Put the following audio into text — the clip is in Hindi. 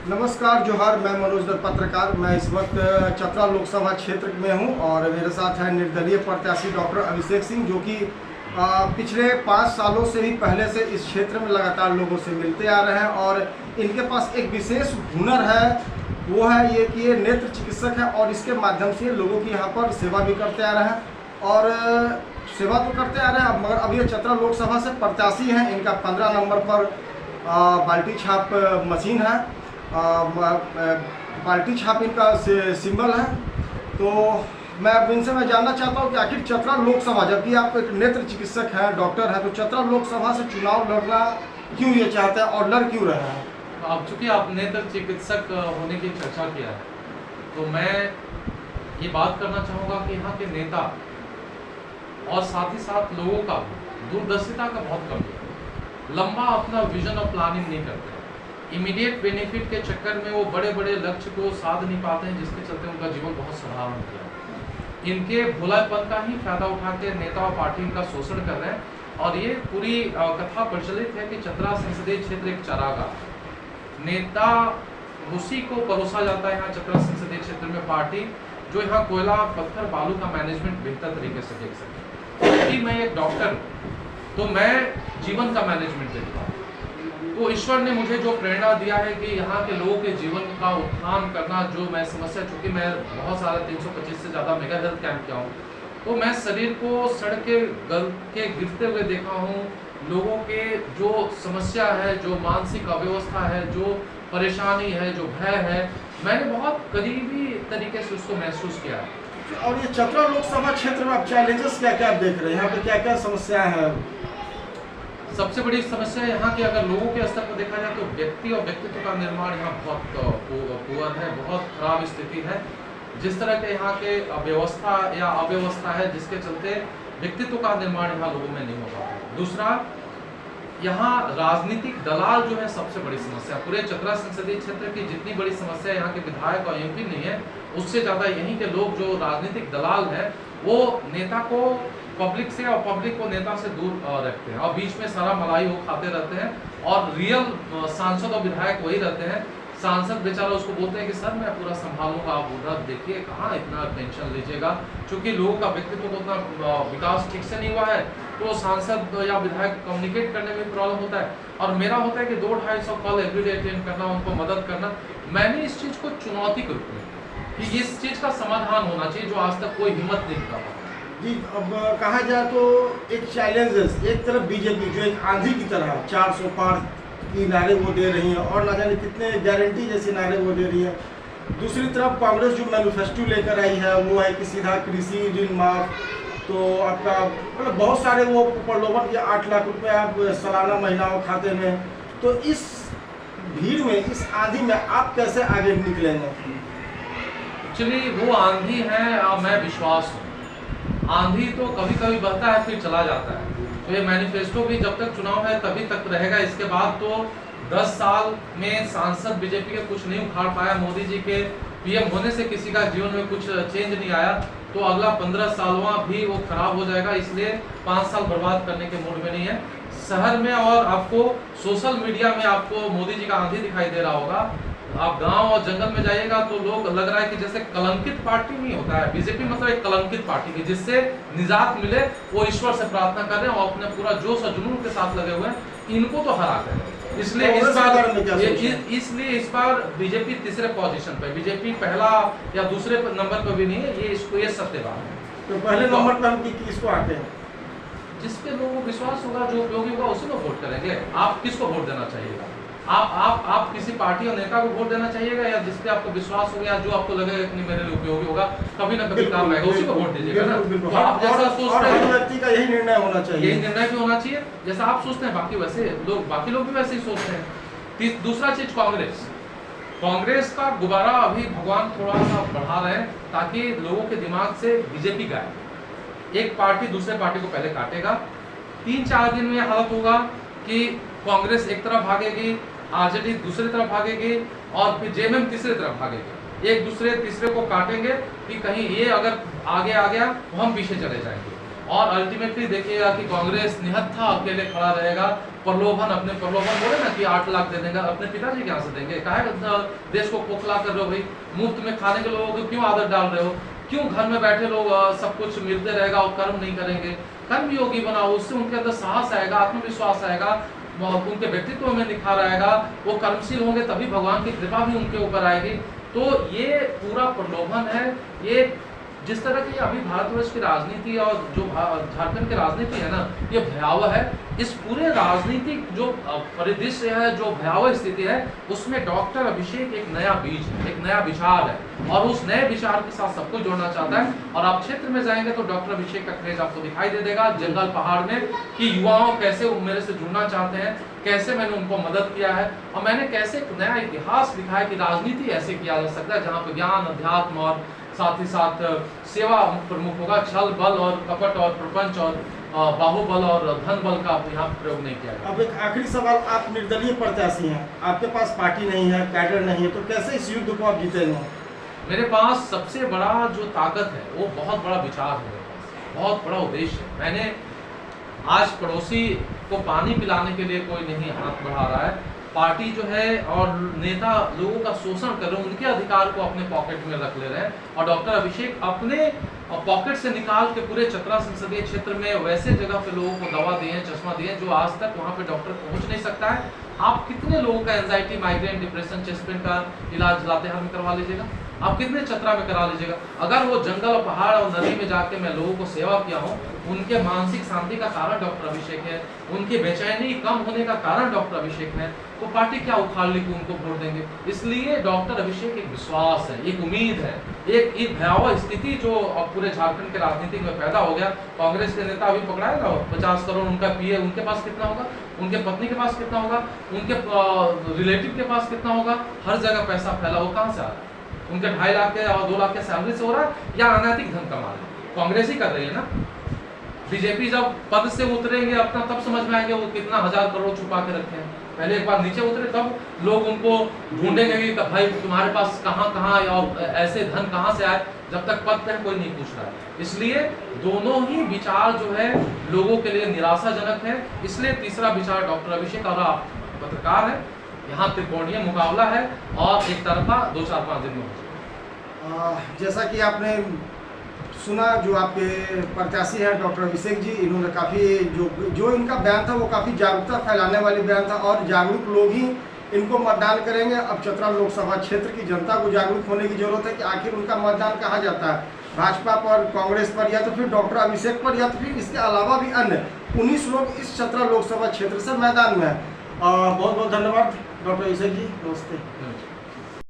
नमस्कार जोहार। मैं मनोज दत्त पत्रकार। मैं इस वक्त चतरा लोकसभा क्षेत्र में हूं और मेरे साथ है निर्दलीय प्रत्याशी डॉक्टर अभिषेक सिंह, जो कि पिछले 5 सालों से ही पहले से इस क्षेत्र में लगातार लोगों से मिलते आ रहे हैं और इनके पास एक विशेष हुनर है। वो है ये कि ये नेत्र चिकित्सक है और इसके माध्यम से लोगों की यहाँ पर सेवा भी करते आ रहे हैं और सेवा तो करते आ रहे हैं। मगर अब ये चतरा लोकसभा से प्रत्याशी हैं। इनका 15 नंबर पर बाल्टी छाप मशीन है, बाल्टी छाप इनका सिंबल है। तो मैं अब इनसे मैं जानना चाहता हूँ कि आखिर चतरा लोकसभा, जबकि आप एक नेत्र चिकित्सक हैं, डॉक्टर हैं, तो चतरा लोकसभा से चुनाव लड़ना क्यों ये चाहते हैं और लड़ क्यों रहे हैं? अब चूंकि आप नेत्र चिकित्सक होने की चर्चा किया है, तो मैं ये बात करना चाहूँगा कि यहाँ के नेता और साथ ही साथ लोगों का दूरदर्शिता का बहुत कमी है। लंबा अपना विजन और प्लानिंग नहीं करते। इमीडिएट बेनिफिट के चक्कर में वो बड़े बड़े लक्ष्य को साध नहीं पाते हैं, जिसके चलते उनका जीवन बहुत साधारण हो गया। इनके भोलापन का ही फायदा उठा के नेता और पार्टी इनका शोषण कर रहे हैं और ये पूरी कथा प्रचलित है कि चतरा संसदीय क्षेत्र एक चरागाह, नेता उसी को परोसा जाता है यहाँ चतरा संसदीय क्षेत्र में पार्टी, जो यहाँ कोयला पत्थर बालू का मैनेजमेंट बेहतर तरीके से देख सके। क्योंकि मैं एक डॉक्टर हूँ तो मैं जीवन का मैनेजमेंट देखता हूँ। तो ईश्वर ने मुझे जो प्रेरणा दिया है कि यहाँ के लोगों के जीवन का उत्थान करना, जो मैं समस्या, चूंकि मैं बहुत सारा 325 से ज़्यादा मेगा हेल्थ कैंप किया हूँ, तो मैं शरीर को सड़क के गल के गिरते हुए देखा हूँ। लोगों के जो समस्या है, जो मानसिक अव्यवस्था है, जो परेशानी है, जो भय है, मैंने बहुत करीबी तरीके से उसको महसूस किया है। और ये चतरा लोकसभा क्षेत्र में आप चैलेंजेस क्या क्या देख रहे हैं? यहाँ पे क्या क्या समस्याएं हैं? सबसे बड़ी समस्या यहाँ की अगर लोगों के स्तर पर देखा जाए तो व्यक्ति और व्यक्तित्व का निर्माण यहाँ बहुत पुअर है, बहुत खराब स्थिति है। जिस तरह के यहाँ के व्यवस्था या अव्यवस्था है, जिसके चलते व्यक्तित्व का निर्माण यहाँ लोगों में नहीं हो पाता। दूसरा, यहाँ राजनीतिक दलाल जो है सबसे बड़ी समस्या। पूरे चतरा संसदीय क्षेत्र की जितनी बड़ी समस्या यहाँ के विधायक और एमपी नहीं है, उससे ज्यादा यहीं के लोग जो राजनीतिक दलाल हैं, वो नेता को पब्लिक से और पब्लिक को नेता से दूर रखते हैं और बीच में सारा मलाई वो खाते रहते हैं और रियल सांसद और विधायक वही रहते हैं। सांसद बेचारा उसको बोलते हैं कि सर मैं पूरा संभालूंगा, आप उधर देखिए, कहाँ इतना टेंशन लीजिएगा। क्योंकि लोगों का व्यक्तित्व को उतना विकास ठीक से नहीं हुआ है, तो सांसद या विधायक कम्युनिकेट करने में प्रॉब्लम होता है। और मेरा होता है कि 200-250 कॉल एवरीडे अटेंड करना, उनको मदद करना। मैंने इस चीज़ को चुनौती के रूप में कि इस चीज़ का समाधान होना चाहिए जो आज तक कोई हिम्मत नहीं कर पाता। जी, अब कहा जाए तो एक चैलेंजेस, एक तरफ बीजेपी जो एक आंधी की तरह 400 पार की नारे वो दे रही है और ना जाने कितने गारंटी जैसे नारे वो दे रही है। दूसरी तरफ कांग्रेस जो मैनिफेस्टो लेकर आई है वो है कि सीधा कृषि ऋण माफ, तो आपका मतलब बहुत सारे वो प्रलोभन के 8 लाख रुपए आप सालाना महिलाओं खाते में। तो इस भीड़ में, इस आंधी में आप कैसे आगे निकलेंगे? एक्चुअली वो आंधी है और मैं विश्वास हूँ। आंधी तो कभी कभी बहता है फिर चला जाता है। तो ये मैनिफेस्टो भी जब तक चुनाव है तभी तक रहेगा। इसके बाद तो 10 साल में सांसद बीजेपी के कुछ नहीं उखाड़ पाया, मोदी जी के पीएम होने से किसी का जीवन में कुछ चेंज नहीं आया, तो अगला 15 सालवा भी वो खराब हो जाएगा। इसलिए 5 साल बर्बाद करने के मूड में नहीं है। शहर में और आपको सोशल मीडिया में आपको मोदी जी का आंधी दिखाई दे रहा होगा। आप गांव और जंगल में जाइएगा तो लोग लग रहा है कि जैसे कलंकित पार्टी नहीं होता है बीजेपी, मतलब एक कलंकित पार्टी की जिससे निजात मिले, वो ईश्वर से प्रार्थना कर रहे हैं और अपने पूरा जोश और जुनून के साथ लगे हुए हैं। इनको तो हरा कर इसलिए इस बार बीजेपी तीसरे पोजीशन पे, बीजेपी पहला या दूसरे नंबर पर भी नहीं है। ये सत्य बात है। तो पहले नंबर पर हम किसको आते हैं? जिस पे लोगों को विश्वास होगा, जो उपयोगी होगा, उसी को वोट करेंगे। आप किसको वोट देना चाहिएगा? आप किसी पार्टी और नेता को वोट देना चाहिएगा या जिस पे आपको विश्वास हो गया, जो आपको लगेगा कि मेरे लिए उपयोगी होगा, कभी ना कभी काम आएगा, उसी को वोट दीजिएगा ना। तो आप जैसा सोचते हैं, व्यक्ति का यही निर्णय होना चाहिए। यही निर्णय भी होना चाहिए जैसा आप सोचते हैं। बाकी लोग भी वैसे ही सोचते हैं। दूसरा चीज, कांग्रेस का गुब्बारा अभी भगवान थोड़ा सा बढ़ा रहे हैं ताकि लोगों के दिमाग से बीजेपी गायब। एक पार्टी दूसरे पार्टी को पहले काटेगा। 3-4 दिन में हालत होगा कि कांग्रेस एक तरफ भागेगी, आरजेडी दूसरी तरफ भागेगी और फिर जेएमएम तीसरी तरफ भागेगी। एक दूसरे तीसरे को काटेंगे कि कहीं ये अगर आगे आ गया तो हम पीछे चले जाएंगे। और अल्टीमेटली देखिएगा कि कांग्रेस निहत्था अकेले खड़ा रहेगा। प्रलोभन, अपने प्रलोभन बोले ना कि 8 लाख दे देंगे, अपने पिताजी कहाँ से देंगे? काहे देश को खोखला कर रहे हो भाई? मुफ्त में खाने के लोगों को क्यों आदत डाल रहे हो? क्यों घर में बैठे लोग सब कुछ मिलते रहेगा और कर्म नहीं करेंगे? कर्म योगी बनाओ, उससे उनके अंदर साहस आएगा, आत्मविश्वास आएगा, उनके व्यक्तित्व में निखार आएगा, वो कर्मशील होंगे तभी भगवान की कृपा भी उनके ऊपर आएगी। तो ये पूरा प्रलोभन है। ये जिस तरह की अभी भारतवर्ष की राजनीति और जो झारखंड की राजनीति है ना, ये भयावह है। इस पूरे राजनीतिक जो परिदृश्य है, जो भयावह स्थिति है, उसमें डॉक्टर अभिषेक एक नया बीज है, एक नया विचार है और उस नए विचार के साथ सबको जोड़ना चाहता है। और आप क्षेत्र में जाएंगे तो डॉक्टर अभिषेक का क्रेज आपको दिखाई दे देगा जंगल पहाड़ में, कि युवाओं कैसे मेरे से जुड़ना चाहते हैं, कैसे मैंने उनको मदद किया है और मैंने कैसे एक नया इतिहास लिखा है कि राजनीति ऐसे किया जा सकता है जहाँ पर ज्ञान, अध्यात्म और साथ ही साथ सेवा प्रमुख होगा। छल बल और कपट और प्रपंच और बाहुबल और धन बल का यहाँ प्रयोग नहीं किया गया। अब एक आखिरी सवाल, आप निर्दलीय प्रत्याशी हैं, आपके पास पार्टी नहीं है, कैडर नहीं है, तो कैसे इस युद्ध को आप जीतेंगे? मेरे पास सबसे बड़ा जो ताकत है वो बहुत बड़ा विचार है, मेरे पास बहुत बड़ा उद्देश्य है। मैंने आज पड़ोसी को पानी पिलाने के लिए कोई नहीं हाथ बढ़ा रहा है। पार्टी जो है और नेता लोगों का शोषण कर रहे हैं, उनके अधिकार को अपने पॉकेट में रख ले रहे हैं और डॉक्टर अभिषेक अपने पॉकेट से निकाल के पूरे चतरा संसदीय क्षेत्र में वैसे जगह पे लोगों को दवा दिए, चश्मा दिए जो आज तक वहाँ पे डॉक्टर पहुँच नहीं सकता है। आप कितने लोगों का anxiety, migraine, depression, chest pain का इलाज लातेहार में करवा लीजिएगा? आप कितने चतरा में करा लीजिएगा? अगर वो जंगल, पहाड़ और नदी में जाके मैं लोगों को सेवा किया हूँ, उनके मानसिक शांति का कारण डॉक्टर अभिषेक है, उनकी बेचैनी कम होने का कारण डॉक्टर अभिषेक है, तो पार्टी क्या उखाड़ ली कि उनको वोट देंगे? इसलिए डॉक्टर अभिषेक एक विश्वास है, एक उम्मीद है, एक भयावह स्थिति जो अब पूरे झारखंड के राजनीति में पैदा हो गया। कांग्रेस के नेता अभी पकड़ाए ना, 50 करोड़ उनका पीए, उनके पास कितना होगा? उनके पत्नी के पास कितना होगा? उनके रिलेटिव के पास कितना होगा? हर जगह पैसा फैला, वो कहाँ से आ रहा है? उनके 2.5 लाख के और 2 लाख के सैलरी से हो रहा है या अनैतिक धन कमा रहे हैं? कांग्रेस ही कर रही है ना। बीजेपी जब पद से उतरेंगे अपना तब समझ में आएंगे वो कितना 1000 करोड़ छुपा के रखे हैं। पहले एक बार नीचे उतरे तब लोग उनको ढूंढेंगे कि भाई तुम्हारे पास कहाँ और ऐसे धन कहाँ से आए। जब तक पद पे कोई नहीं पूछ रहा है। इसलिए दोनों ही विचार जो है लोगों के लिए निराशाजनक है। इसलिए तीसरा विचार डॉक्टर अभिषेक और आप पत्रकार है, यहाँ त्रिकोणीय मुकाबला है और एक तरफा 2-4-5 दिन में हो जाएगा। जैसा कि आपने सुना, जो आपके प्रत्याशी हैं डॉक्टर अभिषेक जी, इन्होंने काफ़ी जो इनका बयान था वो काफ़ी जागरूकता फैलाने वाली बयान था और जागरूक लोग ही इनको मतदान करेंगे। अब चतरा लोकसभा क्षेत्र की जनता को जागरूक होने की जरूरत है कि आखिर उनका मतदान कहाँ जाता है, भाजपा पर, कांग्रेस पर या तो फिर डॉक्टर अभिषेक पर या तो फिर इसके अलावा भी अन्य 19 लोग इस चतरा लोकसभा क्षेत्र से मैदान में हैं। बहुत बहुत धन्यवाद डॉक्टर अभिषेक जी, नमस्ते।